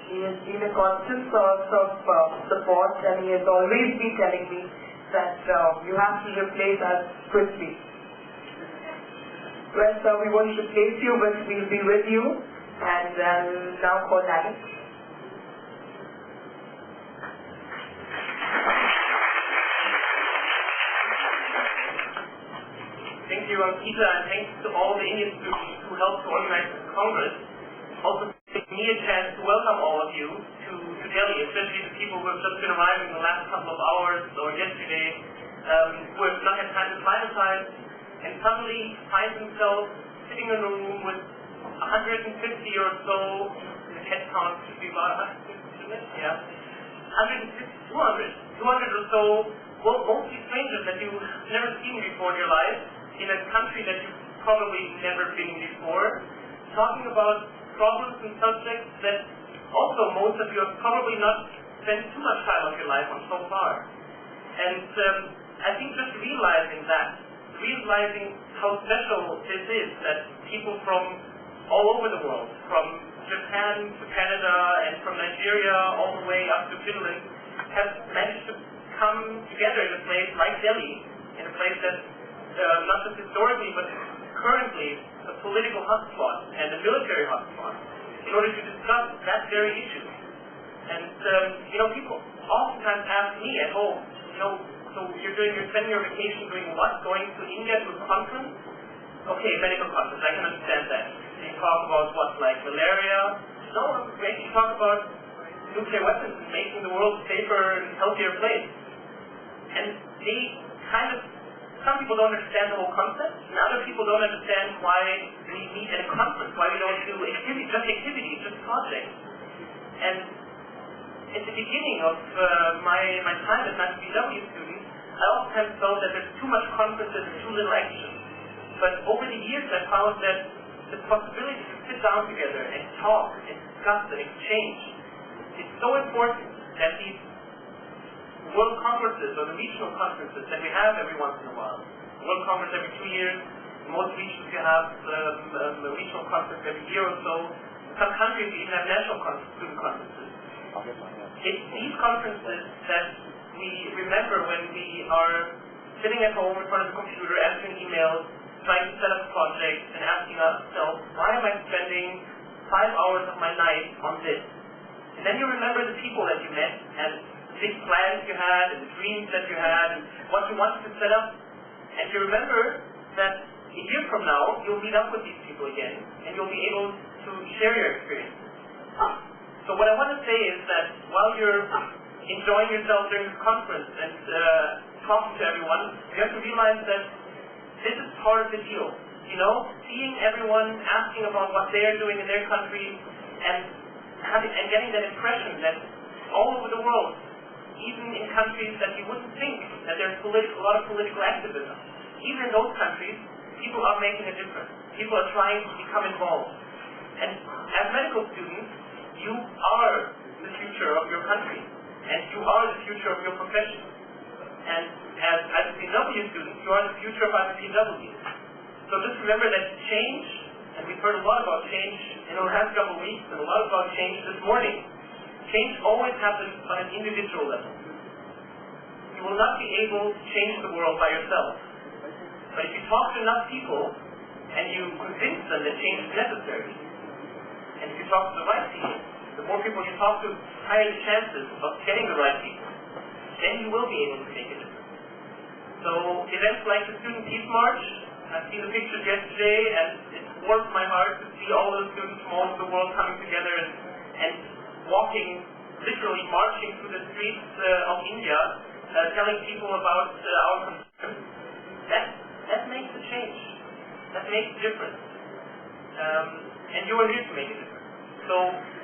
He has been a constant source of support, and he has always been telling me that you have to replace us quickly. Well, sir, we won't replace you, but we'll be with you, and I'll now call Alex. Thank you, Ankita, and thanks to all the Indian students who helped to organize this Congress. Also, giving me a chance to welcome all of you to Delhi, especially the people who have just been arriving in the last couple of hours or yesterday, who have not had time to climatize, and suddenly find themselves sitting in a room with 150 or so, the head count should be about 150, yeah, 200 or so, well, mostly strangers that you've never seen before in your life, in a country that you've probably never been before, talking about problems and subjects that also most of you have probably not spent too much time of your life on so far. And I think just realizing how special this is, that people from all over the world, from Japan to Canada and from Nigeria all the way up to Finland, have managed to come together in a place like Delhi, in a place that's not just historically but currently a political hotspot and a military hotspot, in order to discuss that very issue. And people oftentimes ask me at home, so you're spending your vacation doing what? Going to India to a conference? Okay, medical conference, I can understand that. They talk about what, like malaria? No, we actually talk about nuclear weapons and making the world a safer and healthier place. And they some people don't understand the whole concept, and other people don't understand why we meet at a conference, why we don't do activities, just projects. And at the beginning of my time as an IPPNW student, I oftentimes felt that there's too much conferences and too little action. But over the years I found that the possibility to sit down together and talk and discuss and exchange is so important that these World Congresses or the regional conferences that we have every once in a while. World Congress every 2 years, most regions you have a regional conference every year or so. Some countries even have national student conferences. It's these conferences that we remember when we are sitting at home in front of the computer, answering emails, trying to set up projects, and asking ourselves, why am I spending 5 hours of my night on this? And then you remember the people that you met, and big plans you had, and the dreams that you had, and what you wanted to set up. And you remember that a year from now, you'll meet up with these people again, and you'll be able to share your experiences. So what I want to say is that while you're enjoying yourself during this conference and talking to everyone, you have to realize that this is part of the deal. Seeing everyone, asking about what they're doing in their country, and getting that impression that all over the world, even in countries that you wouldn't think that there's a lot of political activism, even in those countries, people are making a difference. People are trying to become involved. And as medical students, you are the future of your country, and you are the future of your profession. And as IPPNW students, you are the future of IPPNW. So just remember that change, and we've heard a lot about change in the last couple of weeks, and a lot about change this morning. Change always happens on an individual level. You will not be able to change the world by yourself. But if you talk to enough people, and you convince them that change is necessary, and if you talk to the right people, the more people you talk to, the higher the chances of getting the right people, then you will be able to make a difference. So events like the Student Peace March, I've seen the pictures yesterday, and it warms my heart to see all those students from all over the world coming together and walking, literally marching through the streets of India, telling people about our concerns. That makes a change. That makes a difference. And you are here to make a difference. So,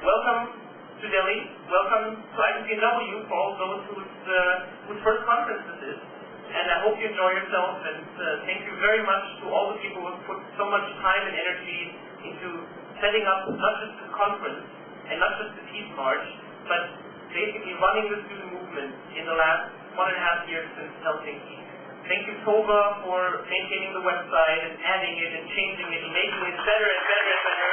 welcome to Delhi. Welcome to IPPNW for all those whose first conference this is. And I hope you enjoy yourself, and thank you very much to all the people who have put so much time and energy into setting up not just the conference, and not just the Peace March, but basically running the student movement in the last 1.5 years since Helsinki. Thank you, Tova, for maintaining the website and adding it and changing it and making it better and better and better.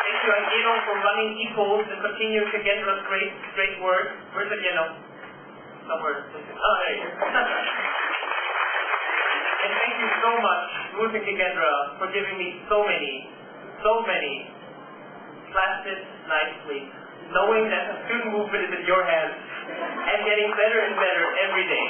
Thank you, Yeno for running equals and continuing Kagendra's great work. Where's the Yeno? Somewhere. Oh, there you go. And thank you so much, Ruth and Kagendra, for giving me so many placid night sleep, knowing that the student movement is in your hands and getting better and better every day.